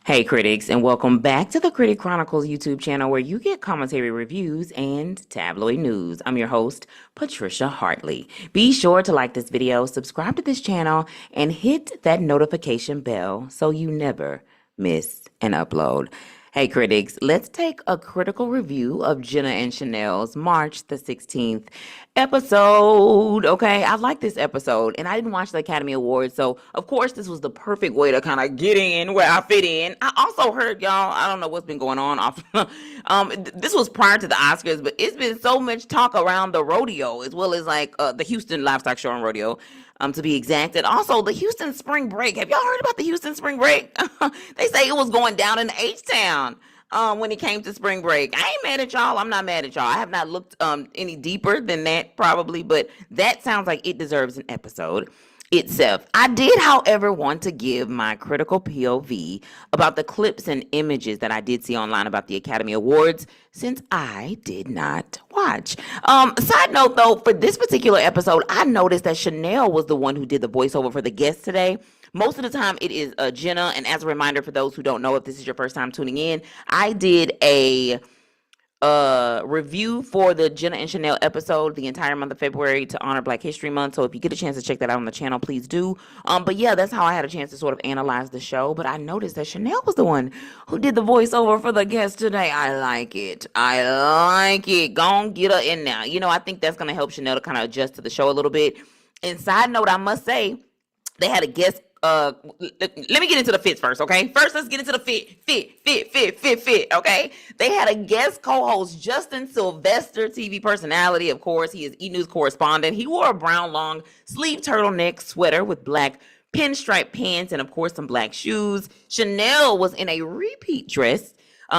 Hey critics, and welcome back to the Critic Chronicles YouTube channel where you get commentary reviews and tabloid news. I'm your host, Patricia Hartley. Be sure to like this video, subscribe to this channel, and hit that notification bell so you never miss an upload. Hey critics, let's take a critical review of Jenna and Sheinelle's March the 16th episode. Okay, I like this episode, and I didn't watch the Academy Awards, so of course this was the perfect way to kind of get in where I fit in. I also heard, y'all, I don't know what's been going on off. This was prior to the Oscars, but it's been so much talk around the rodeo as well as like the Houston Livestock Show and Rodeo. To be exact, and also the Houston Spring Break. Have y'all heard about the Houston Spring Break? They say it was going down in H-Town when it came to spring break. I ain't mad at y'all. I'm not mad at y'all. I have not looked any deeper than that probably, but that sounds like it deserves an episode itself. I did, however, want to give my critical POV about the clips and images that I did see online about the Academy Awards, since I did not watch. Side note, though, for this particular episode, I noticed that Sheinelle was the one who did the voiceover for the guests today. Most of the time, it is Jenna, and as a reminder for those who don't know, if this is your first time tuning in, I did a review for the Jenna and Sheinelle episode the entire month of February to honor Black History Month. So if you get a chance to check that out on the channel, please do. But yeah, that's how I had a chance to sort of analyze the show. But I noticed that Sheinelle was the one who did the voiceover for the guest today. I like it. I like it. Go on, get her in now. You know, I think that's gonna help Sheinelle to kind of adjust to the show a little bit. And side note, I must say, they had a guest. Let me get into the fits first, okay? First, let's get into the fit, okay? They had a guest co-host, Justin Sylvester, TV personality, of course. He is E! News correspondent. He wore a brown long sleeve turtleneck sweater with black pinstripe pants and, of course, some black shoes. Sheinelle was in a repeat dress.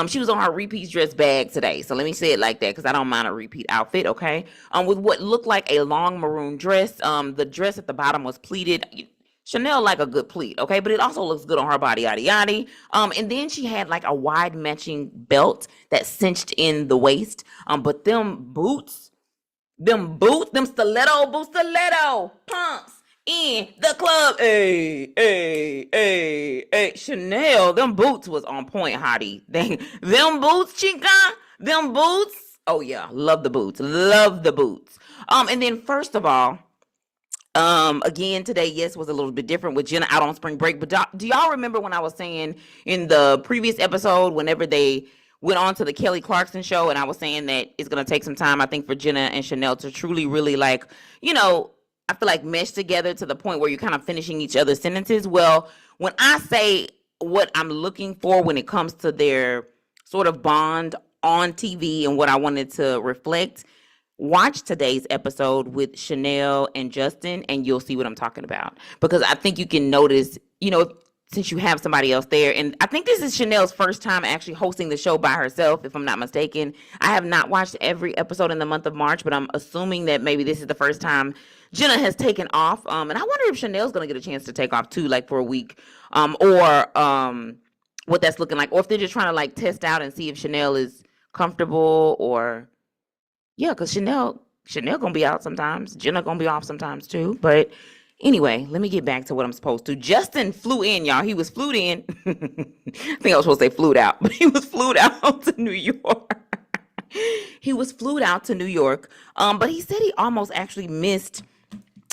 She was on her repeat dress bag today. So let me say it like that because I don't mind a repeat outfit, okay? With what looked like a long maroon dress. The dress at the bottom was pleated. Sheinelle like a good pleat, okay? But it also looks good on her body, yada, yada. And then she had like a wide matching belt that cinched in the waist. But them stiletto pumps in the club. Hey. Sheinelle, them boots was on point, hottie. Them boots, chica, them boots. Oh yeah, love the boots. And then first of all, again today, yes, was a little bit different with Jenna out on spring break. But do y'all remember when I was saying in the previous episode, whenever they went on to the Kelly Clarkson show, and I was saying that it's gonna take some time, I think, for Jenna and Sheinelle to truly, really, like, you know, I feel like mesh together to the point where you're kind of finishing each other's sentences. Well, when I say what I'm looking for when it comes to their sort of bond on TV and what I wanted to reflect, watch today's episode with Sheinelle and Justin, and you'll see what I'm talking about. Because I think you can notice, you know, since you have somebody else there, and I think this is Sheinelle's first time actually hosting the show by herself, if I'm not mistaken. I have not watched every episode in the month of March, but I'm assuming that maybe this is the first time Jenna has taken off. And I wonder if Sheinelle's going to get a chance to take off too, like for a week, or what that's looking like, or if they're just trying to like test out and see if Sheinelle is comfortable, or yeah, because Sheinelle gonna be out sometimes. Jenna gonna be off sometimes too. But anyway, let me get back to what I'm supposed to. Justin flew in, y'all. He was flued in. I think I was supposed to say flued out, but he was flued out to New York. He was flued out to New York. But he said he almost actually missed,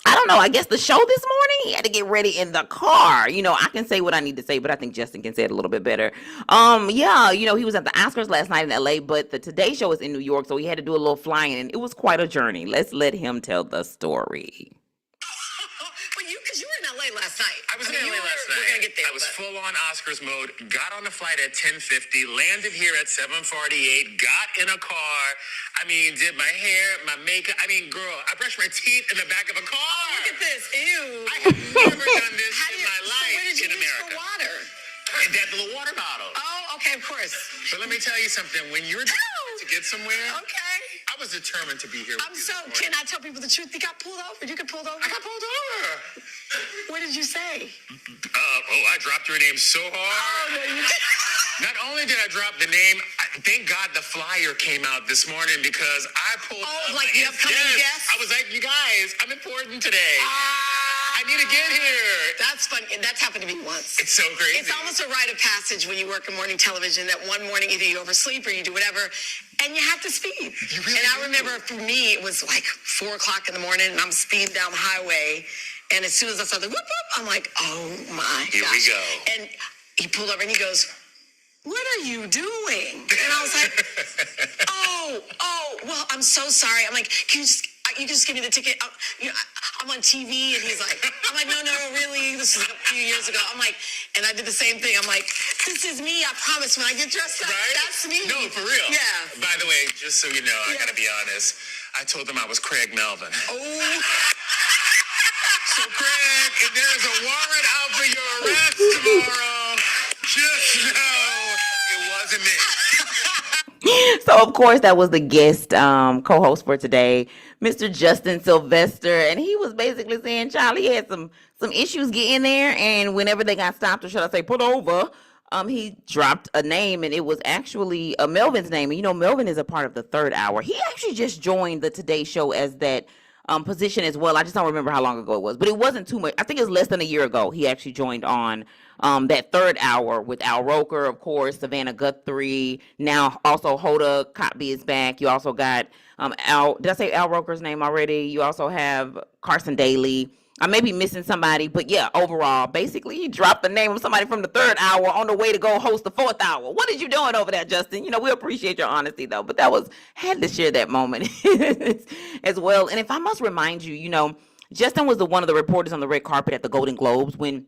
I don't know, I guess the show this morning. He had to get ready in the car. You know, I can say what I need to say, but I think Justin can say it a little bit better. Yeah, you know, he was at the Oscars last night in LA, but the Today Show is in New York, so he had to do a little flying, and it was quite a journey. Let's let him tell the story. Because you were in LA last night. I was in LA last night. We're gonna get there. I was full on Oscars mode. Got on the flight at 10:50. Landed here at 7:48. Got in a car. I mean, did my hair, my makeup. I mean, girl, I brushed my teeth in the back of a car. Oh, look at this. Ew. I have never done this in my life where did you in use America. for water? In that little water bottle. Oh, okay, of course. But let me tell you something. When you're to get somewhere, Okay. I was determined to be here. I'm so. Can I tell people the truth? You got pulled over. You got pulled over. I got pulled over. What did you say? I dropped your name so hard. Oh no, you didn't. Not only did I drop the name, thank God the flyer came out this morning because I pulled. Oh, like the upcoming guest? I was like, you guys, I'm important today. I need to get here. That's funny. And that's happened to me once. It's so crazy. It's almost a rite of passage when you work in morning television that one morning either you oversleep or you do whatever, and you have to speed. Really and I remember for me, it was like 4 o'clock in the morning, and I'm speeding down the highway. And as soon as I saw the whoop whoop, I'm like, oh my Here gosh. we go. And he pulled over and he goes, what are you doing? And I was like, oh, well, I'm so sorry. I'm like, you can just give me the ticket. I'm on TV. And he's like, I'm like, no, really? This is a few years ago. I'm like, and I did the same thing. I'm like, this is me. I promise when I get dressed up, Right? that's me. No, for real. Yeah. By the way, just so you know, I Yeah. gotta be honest. I told them I was Craig Melvin. Oh, So, Craig, if there's a warrant out for your arrest tomorrow, just know it wasn't me. So, of course, that was the guest co-host for today, Mr. Justin Sylvester. And he was basically saying, Charlie had some issues getting there. And whenever they got stopped, or should I say put over, he dropped a name, and it was actually Melvin's name. And, you know, Melvin is a part of the third hour. He actually just joined the Today Show as that position as well. I just don't remember how long ago it was, but it wasn't too much. I think it was less than a year ago. He actually joined on that third hour with Al Roker, of course, Savannah Guthrie. Now also Hoda Kotb is back. You also got Al. Did I say Al Roker's name already? You also have Carson Daly. I may be missing somebody, but yeah, overall, basically, he dropped the name of somebody from the third hour on the way to go host the fourth hour. What are you doing over there, Justin? You know, we appreciate your honesty, though, but had to share that moment as well. And if I must remind you, you know, Justin was one of the reporters on the red carpet at the Golden Globes when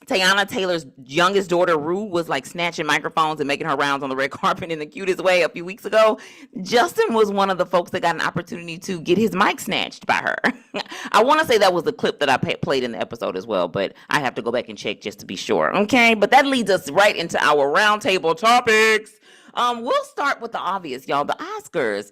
Teyana Taylor's youngest daughter, Rue, was like snatching microphones and making her rounds on the red carpet in the cutest way a few weeks ago. Justin was one of the folks that got an opportunity to get his mic snatched by her. I want to say that was the clip that I played in the episode as well, but I have to go back and check just to be sure. Okay, but that leads us right into our roundtable topics. We'll start with the obvious, y'all, the Oscars.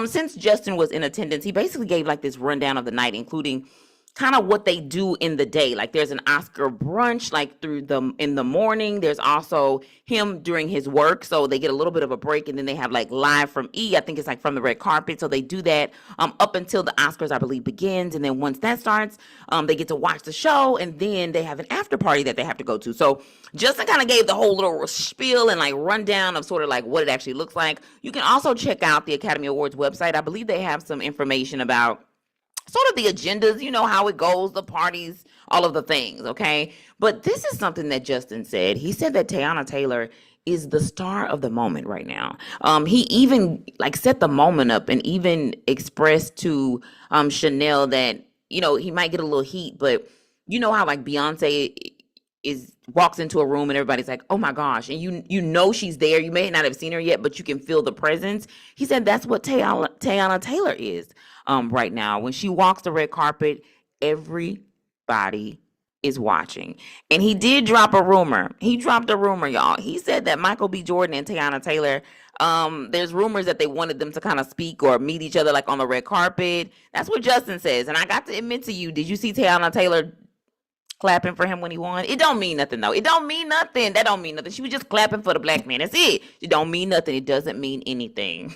Since Justin was in attendance, he basically gave like this rundown of the night, including kind of what they do in the day. Like there's an Oscar brunch like in the morning. There's also him during his work, so they get a little bit of a break, and then they have like live from I think it's like from the red carpet. So they do that up until the Oscars, I believe, begins, and then once that starts, they get to watch the show, and then they have an after party that they have to go to. So Justin kind of gave the whole little spiel and like rundown of sort of like what it actually looks like. You can also check out the Academy Awards website. I believe they have some information about sort of the agendas, you know, how it goes, the parties, all of the things, okay? But this is something that Justin said. He said that Teyana Taylor is the star of the moment right now. He even like set the moment up and even expressed to Sheinelle that, you know, he might get a little heat, but you know how like Beyonce walks into a room and everybody's like, oh my gosh, and you know she's there. You may not have seen her yet, but you can feel the presence. He said that's what Teyana Taylor is right now. When she walks the red carpet, everybody is watching. And he did drop a rumor. He dropped a rumor, y'all. He said that Michael B. Jordan and Teyana Taylor, there's rumors that they wanted them to kind of speak or meet each other like on the red carpet. That's what Justin says. And I got to admit to you, did you see Teyana Taylor clapping for him when he won? It don't mean nothing, though. It don't mean nothing. That don't mean nothing. She was just clapping for the black man. That's it. It don't mean nothing. It doesn't mean anything.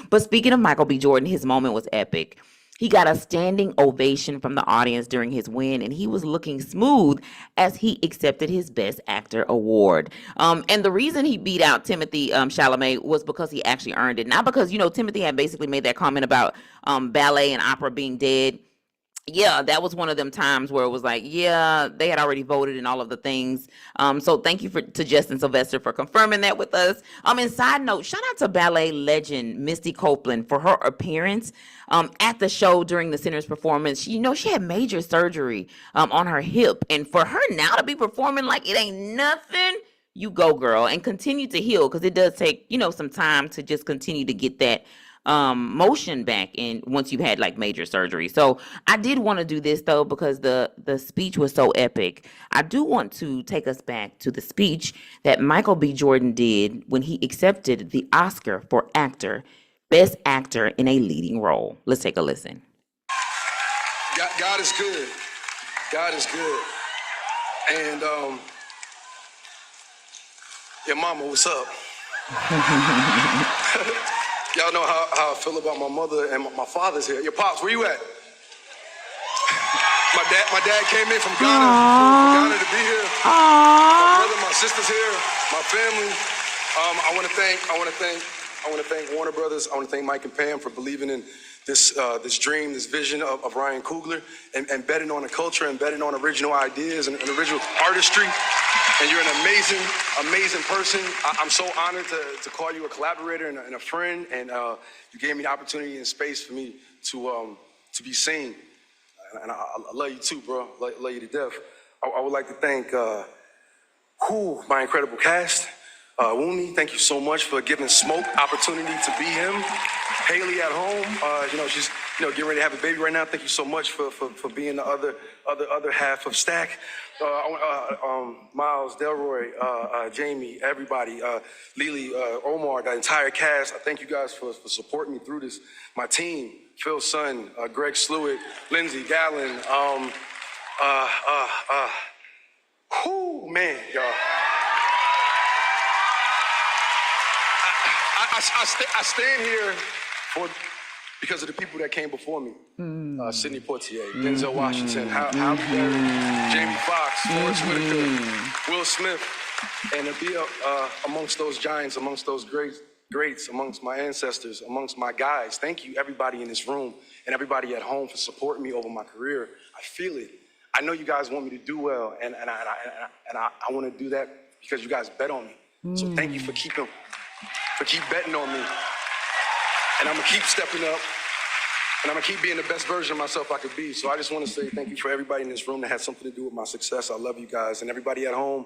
But speaking of Michael B. Jordan, his moment was epic. He got a standing ovation from the audience during his win, and he was looking smooth as he accepted his Best Actor award. And the reason he beat out Timothy Chalamet was because he actually earned it. Not because, you know, Timothy had basically made that comment about ballet and opera being dead. Yeah, that was one of them times where it was like, yeah, they had already voted and all of the things. So thank you to Justin Sylvester for confirming that with us. And side note, shout out to ballet legend Misty Copeland for her appearance at the show during the Center's performance. She had major surgery on her hip, and for her now to be performing like it ain't nothing, you go, girl, and continue to heal, because it does take some time to just continue to get that motion back in once you've had like major surgery. So I did want to do this though, because the speech was so epic. I do want to take us back to the speech that Michael B. Jordan did when he accepted the Oscar for Best Actor in a Leading Role. Let's take a listen. God is good. God is good. And your mama, what's up? Y'all know how I feel about my mother and my father's here. Your pops, where you at? My My dad came in from Ghana, from Ghana to be here. My brother, my sister's here, my family. I want to thank Warner Brothers. I want to thank Mike and Pam for believing in this dream, this vision of Ryan Coogler, and betting on the culture and betting on original ideas and original artistry. And you're an amazing person. I'm so honored to call you a collaborator and a friend. And you gave me the opportunity and space for me to be seen. And I love you too, bro. Love you to death. I would like to thank my incredible cast. Wumi, thank you so much for giving Smoke opportunity to be him. Haley at home, she's getting ready to have a baby right now. Thank you so much for being the other half of Stack. Miles, Delroy, Jamie, everybody, Lily, Omar, the entire cast. I thank you guys for supporting me through this. My team, Phil Sun, Greg Sluitt, Lindsey Gallen. Man, y'all. I stand here because of the people that came before me. Sidney Poitier, Denzel Washington, Halle Berry, Jamie Foxx, Forrest Whitaker, Will Smith, and to be amongst those giants, amongst those greats, amongst my ancestors, amongst my guys. Thank you, everybody in this room and everybody at home for supporting me over my career. I feel it. I know you guys want me to do well, and I want to do that because you guys bet on me. So thank you for keep betting on me. And I'm gonna keep stepping up, and I'm gonna keep being the best version of myself I could be. So I just want to say thank you for everybody in this room that had something to do with my success. I love you guys, and everybody at home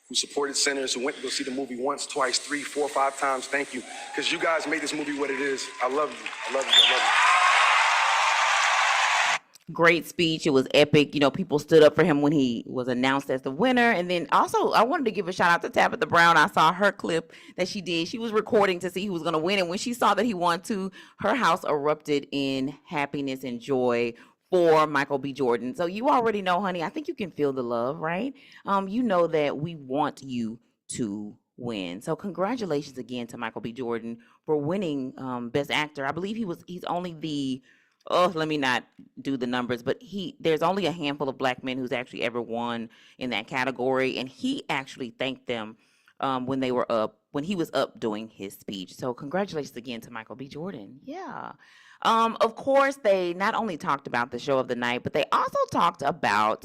who supported Sinners, who went to go see the movie once, twice, 3, 4, 5 times. Thank you, because you guys made this movie what it is. I love you. I love you. I love you. Great speech. It was epic. People stood up for him when he was announced as the winner. And then also, I wanted to give a shout out to Tabitha Brown. I saw her clip that she did. She was recording to see who was going to win. And when she saw that he won too, her house erupted in happiness and joy for Michael B. Jordan. So you already know, honey, I think you can feel the love, right? You know that we want you to win. So congratulations again to Michael B. Jordan for winning Best Actor. I believe he's only the let me not do the numbers, but there's only a handful of black men who's actually ever won in that category, and he actually thanked them when he was up doing his speech. So congratulations again to Michael B. Jordan. Yeah. Of course, they not only talked about the show of the night, but they also talked about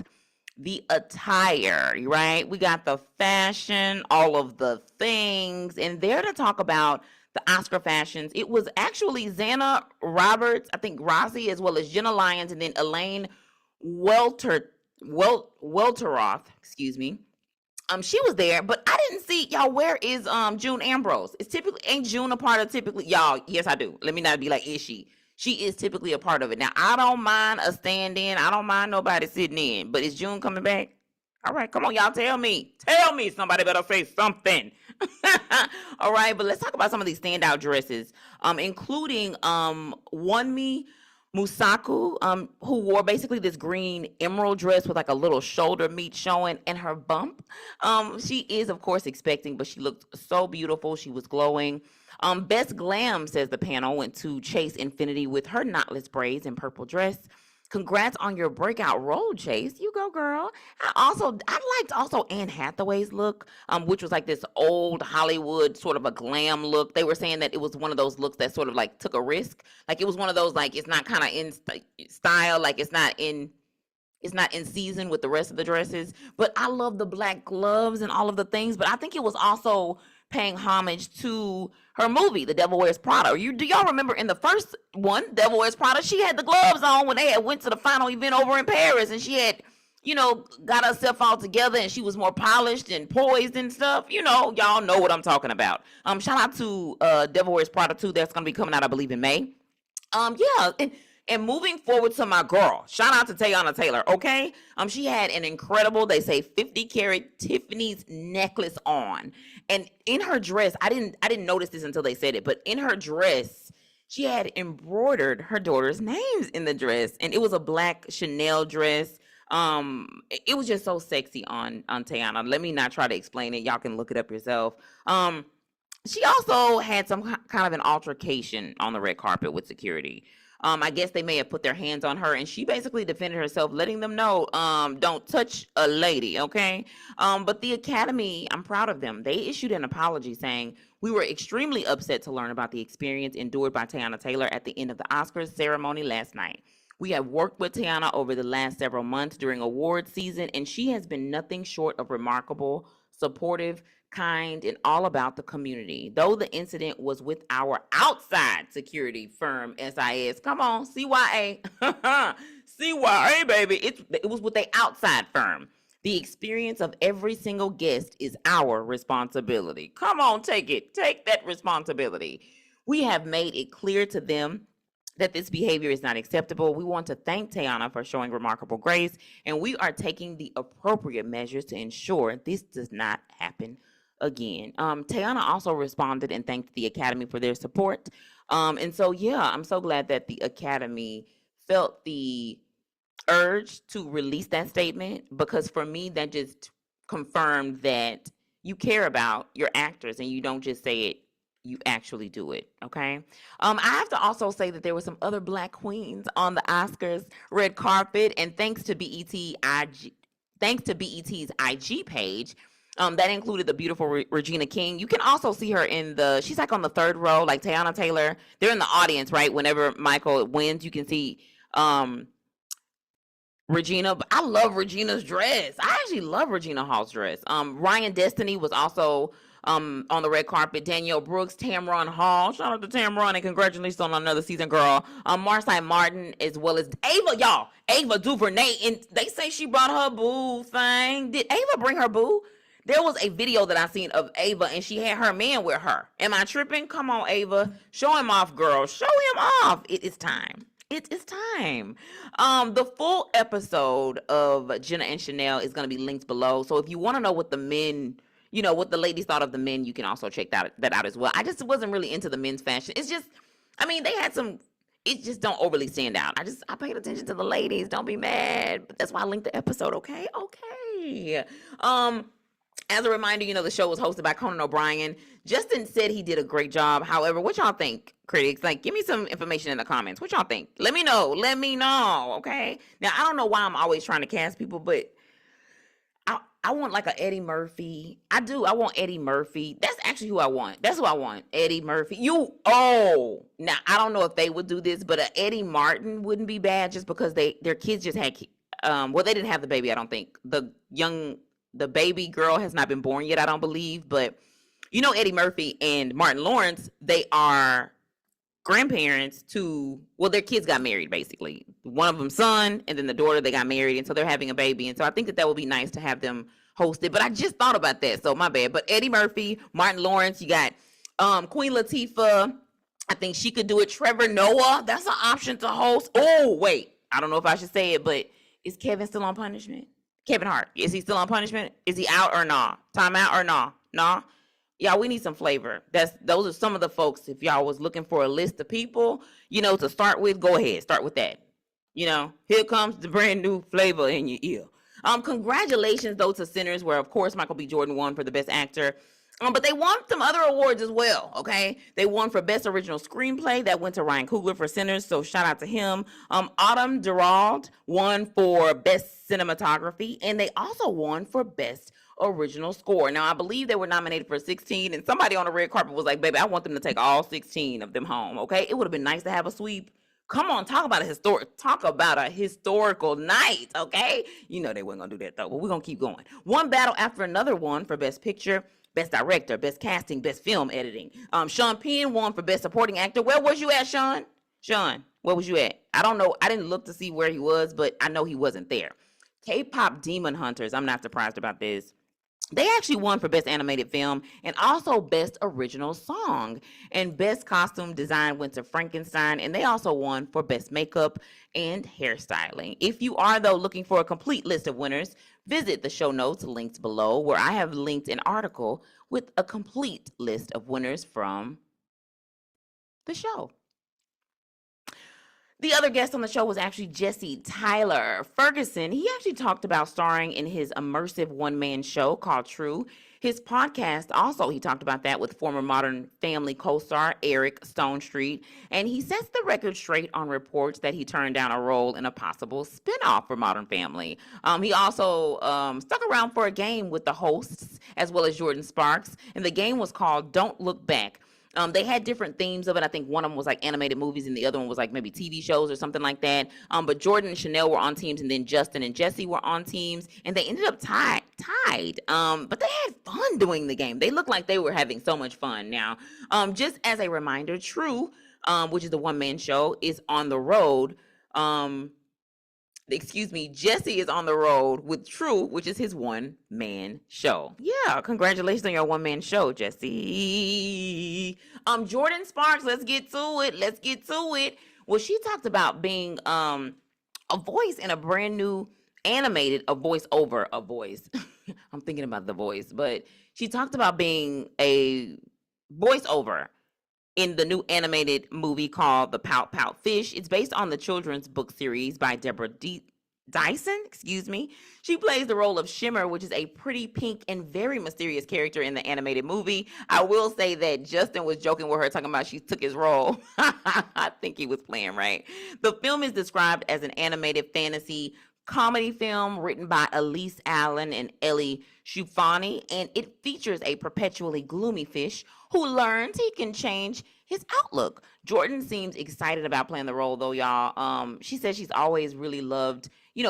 the attire, right? We got the fashion, all of the things, and they're to talk about the Oscar fashions. It was actually Xana Roberts, I think Rossi, as well as Jenna Lyons, and then Elaine Welteroth, excuse me. She was there, but I didn't see, y'all, where is June Ambrose? Ain't June a part of typically, y'all? Yes, I do. Let me not be like, is she? She is typically a part of it. Now, I don't mind a stand-in. I don't mind nobody sitting in, but is June coming back? All right, come on, y'all, tell me. Somebody better say something. All right, but let's talk about some of these standout dresses, including Wunmi Musaku, who wore basically this green emerald dress with like a little shoulder meat showing and her bump. She is, of course, expecting, but she looked so beautiful. She was glowing. Best Glam, says the panel, went to Chase Infinity with her knotless braids and purple dress. Congrats on your breakout role, Chase. You go, girl. I liked also Anne Hathaway's look, which was like this old Hollywood sort of a glam look. They were saying that it was one of those looks that sort of like took a risk. Like it was one of those, like, it's not kind of in style, like it's not in season with the rest of the dresses. But I love the black gloves and all of the things. But I think it was also paying homage to her movie, The Devil Wears Prada. Do y'all remember in the first one, Devil Wears Prada, she had the gloves on when they had went to the final event over in Paris, and she had, got herself all together, and she was more polished and poised and stuff. Y'all know what I'm talking about. Shout out to Devil Wears Prada 2. That's going to be coming out, I believe, in May. Yeah, and moving forward to my girl, shout out to Teyana Taylor, okay? She had an incredible, they say, 50-carat Tiffany's necklace on. And in her dress, I didn't notice this until they said it, but in her dress, she had embroidered her daughter's names in the dress. And it was a black Sheinelle dress. It was just so sexy on Teyana. Let me not try to explain it. Y'all can look it up yourself. She also had some kind of an altercation on the red carpet with security. I guess they may have put their hands on her, and she basically defended herself, letting them know, don't touch a lady, okay? But the Academy, I'm proud of them. They issued an apology saying, we were extremely upset to learn about the experience endured by Teyana Taylor at the end of the Oscars ceremony last night. We have worked with Teyana over the last several months during award season, and she has been nothing short of remarkable, supportive, kind, and all about the community. Though the incident was with our outside security firm, SIS. Come on, CYA. CYA, baby. It was with an outside firm. The experience of every single guest is our responsibility. Come on, take it. Take that responsibility. We have made it clear to them that this behavior is not acceptable. We want to thank Teyana for showing remarkable grace, and we are taking the appropriate measures to ensure this does not happen again. Teyana also responded and thanked the Academy for their support. And so, yeah, I'm so glad that the Academy felt the urge to release that statement, because for me, that just confirmed that you care about your actors and you don't just say it, you actually do it. Okay. I have to also say that there were some other Black queens on the Oscars red carpet, and thanks to BET's IG page, that included the beautiful Regina King. You can also see her she's like on the third row, like Teyana Taylor. They're in the audience, right? Whenever Michael wins, you can see Regina. But I love Regina's dress. I actually love Regina Hall's dress. Ryan Destiny was also on the red carpet. Danielle Brooks, Tamron Hall. Shout out to Tamron and congratulations on another season, girl. Marsai Martin, as well as Ava, y'all. Ava DuVernay. And they say she brought her boo thing. Did Ava bring her boo? There was a video that I seen of Ava and she had her man with her. Am I tripping? Come on, Ava. Show him off, girl. Show him off. It is time. It is time. The full episode of Jenna and Sheinelle is going to be linked below. So if you want to know what the men, what the ladies thought of the men, you can also check that out as well. I just wasn't really into the men's fashion. It's just, they had some, it just don't overly stand out. I paid attention to the ladies. Don't be mad. But that's why I linked the episode. Okay. As a reminder, the show was hosted by Conan O'Brien. Justin said he did a great job. However, what y'all think, critics? Like, give me some information in the comments. What y'all think? Let me know. Okay? Now, I don't know why I'm always trying to cast people, but I want like a Eddie Murphy. I do. I want Eddie Murphy. That's actually who I want. That's who I want. Eddie Murphy. Now, I don't know if they would do this, but a Eddie Martin wouldn't be bad just because their kids just had, they didn't have the baby, I don't think. The baby girl has not been born yet, I don't believe. But Eddie Murphy and Martin Lawrence, they are grandparents to, their kids got married, basically. One of them son, and then the daughter, they got married, and so they're having a baby. And so I think that would be nice to have them hosted. But I just thought about that, so my bad. But Eddie Murphy, Martin Lawrence, you got Queen Latifah. I think she could do it. Trevor Noah, that's an option to host. Oh, wait. I don't know if I should say it, but is Kevin still on punishment? Kevin Hart, is he still on punishment? Is he out or nah? Time out or nah? Nah? Y'all, we need some flavor. Those are some of the folks. If y'all was looking for a list of people, to start with, go ahead. Start with that. Here comes the brand new flavor in your ear. Congratulations, though, to Sinners, where, of course, Michael B. Jordan won for the Best Actor. But they won some other awards as well, okay? They won for Best Original Screenplay. That went to Ryan Coogler for Sinners, so shout out to him. Autumn Durald won for Best Cinematography, and they also won for Best Original Score. Now, I believe they were nominated for 16, and somebody on the red carpet was like, baby, I want them to take all 16 of them home, okay? It would have been nice to have a sweep. Come on, talk about a historical night, okay? They weren't going to do that, though, but we're going to keep going. One battle after another won for Best Picture, Best Director, Best Casting, Best Film Editing. Sean Penn won for Best Supporting Actor. Where was you at, Sean? Sean, where was you at? I don't know. I didn't look to see where he was, but I know he wasn't there. K-pop Demon Hunters, I'm not surprised about this. They actually won for Best Animated Film and also Best Original Song. And Best Costume Design went to Frankenstein, and they also won for Best Makeup and Hairstyling. If you are, though, looking for a complete list of winners, visit the show notes linked below, where I have linked an article with a complete list of winners from the show. The other guest on the show was actually Jesse Tyler. Ferguson, he actually talked about starring in his immersive one-man show called True. His podcast also, he talked about that with former Modern Family co-star Eric Stonestreet, and he sets the record straight on reports that he turned down a role in a possible spinoff for Modern Family. He also stuck around for a game with the hosts as well as Jordin Sparks, and the game was called Don't Look Back. They had different themes of it. I think one of them was like animated movies and the other one was like maybe TV shows or something like that. But Jordin and Sheinelle were on teams, and then Justin and Jesse were on teams, and they ended up tied. But they had fun doing the game. They looked like they were having so much fun. Now, just as a reminder, True, which is the one-man show, is on the road. Jesse is on the road with True, which is his one-man show. Yeah, congratulations on your one-man show, Jesse. Jordin Sparks, let's get to it. Well, she talked about being a voice in a brand new animated, a voice. I'm thinking about The Voice, but she talked about being a voiceover in the new animated movie called The Pout-Pout Fish. It's based on the children's book series by Deborah Dyson. She plays the role of Shimmer, which is a pretty pink and very mysterious character in the animated movie. I will say that Justin was joking with her, talking about she took his role. I think he was playing, right? The film is described as an animated fantasy comedy film written by Elise Allen and Ellie Shufani, and it features a perpetually gloomy fish who learns he can change his outlook. Jordin seems excited about playing the role, though, y'all. She says she's always really loved,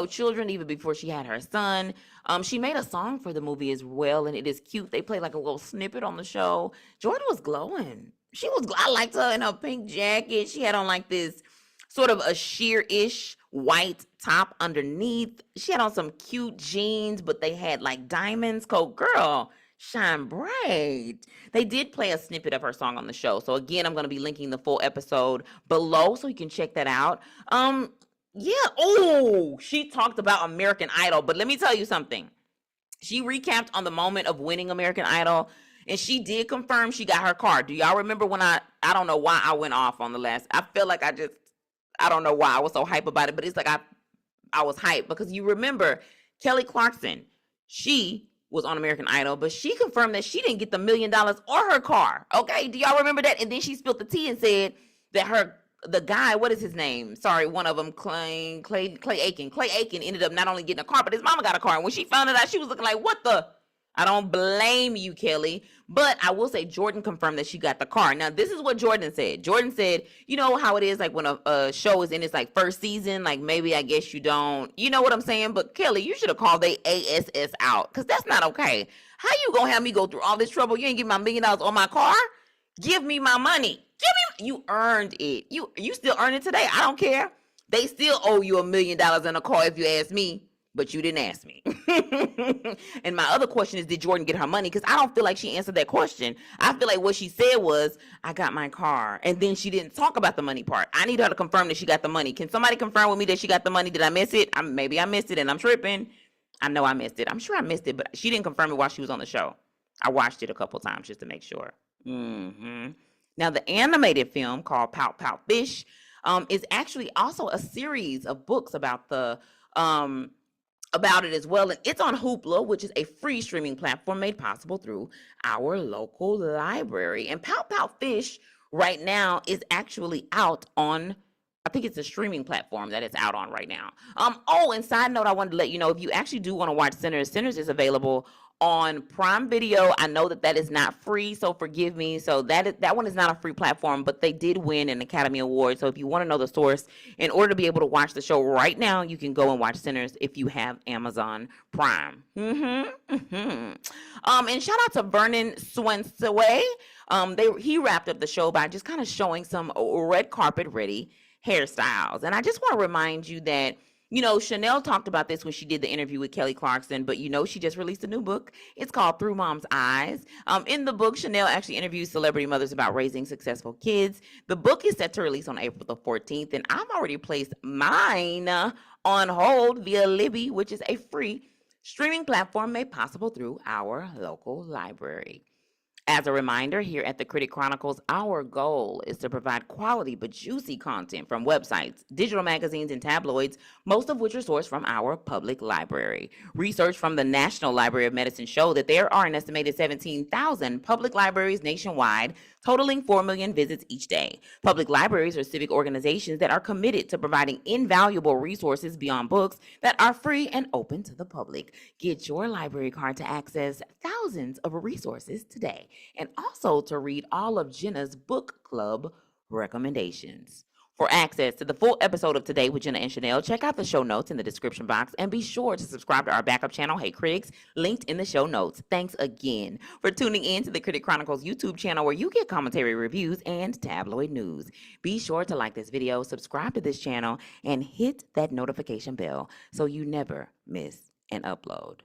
children, even before she had her son. She made a song for the movie as well, and it is cute. They played like a little snippet on the show. Jordin was glowing. I liked her in her pink jacket. She had on like this sort of a sheer-ish white top underneath. She had on some cute jeans, but they had like diamonds. Girl, shine bright. They did play a snippet of her song on the show. So again, I'm going to be linking the full episode below so you can check that out. Yeah. Oh, she talked about American Idol, but let me tell you something. She recapped on the moment of winning American Idol, and she did confirm she got her car. Do y'all remember when I don't know why I went off on the last, I feel like I don't know why I was so hype about it, but it's like I was hyped because you remember Kelly Clarkson, she was on American Idol, but she confirmed that she didn't get the $1 million or her car. Okay, do y'all remember that? And then she spilled the tea and said that the guy, what is his name? Sorry, one of them, Clay Aiken. Clay Aiken ended up not only getting a car, but his mama got a car. And when she found it out, she was looking like, what the? I don't blame you, Kelly. But I will say Jordin confirmed that she got the car. Now, this is what Jordin said. Jordin said, you know how it is like when a show is in its like first season, like maybe I guess you don't, you know what I'm saying? But Kelly, you should have called they ASS out because that's not okay. How you gonna have me go through all this trouble? You ain't give me my $1 million on my car? Give me my money. You earned it. You still earn it today. I don't care. They still owe you $1 million in a car if you ask me. But you didn't ask me. And my other question is, did Jordin get her money? Because I don't feel like she answered that question. I feel like what she said was, I got my car. And then she didn't talk about the money part. I need her to confirm that she got the money. Can somebody confirm with me that she got the money? Did I miss it? Maybe I missed it and I'm tripping. I know I missed it. I'm sure I missed it, but she didn't confirm it while she was on the show. I watched it a couple times just to make sure. Now, the animated film called Pout-Pout Fish is actually also a series of books about it as well, and it's on Hoopla, which is a free streaming platform made possible through our local library. And Pout-Pout Fish right now is actually out on, I think it's a streaming platform that it's out on right now. And side note, I wanted to let you know, if you actually do want to watch Sinners is available on Prime Video. I know that is not free, so forgive me. So that one is not a free platform, but they did win an Academy Award. So if you want to know the source, in order to be able to watch the show right now, you can go and watch Sinners if you have Amazon Prime. And shout out to Vernon Swensaway. He wrapped up the show by just kind of showing some red carpet ready hairstyles. And I just want to remind you that, Sheinelle talked about this when she did the interview with Kelly Clarkson, but she just released a new book. It's called Through Mom's Eyes. In the book, Sheinelle actually interviews celebrity mothers about raising successful kids. The book is set to release on April the 14th, and I've already placed mine on hold via Libby, which is a free streaming platform made possible through our local library. As a reminder, here at the Critic Chronicles, our goal is to provide quality but juicy content from websites, digital magazines, and tabloids, most of which are sourced from our public library. Research from the National Library of Medicine show that there are an estimated 17,000 public libraries nationwide, totaling 4 million visits each day. Public libraries are civic organizations that are committed to providing invaluable resources beyond books that are free and open to the public. Get your library card to access thousands of resources today, and also to read all of Jenna's book club recommendations. For access to the full episode of Today with Jenna and Sheinelle, check out the show notes in the description box, and be sure to subscribe to our backup channel, Hey Critics, linked in the show notes. Thanks again for tuning in to the Critic Chronicles YouTube channel, where you get commentary, reviews, and tabloid news. Be sure to like this video, subscribe to this channel, and hit that notification bell so you never miss an upload.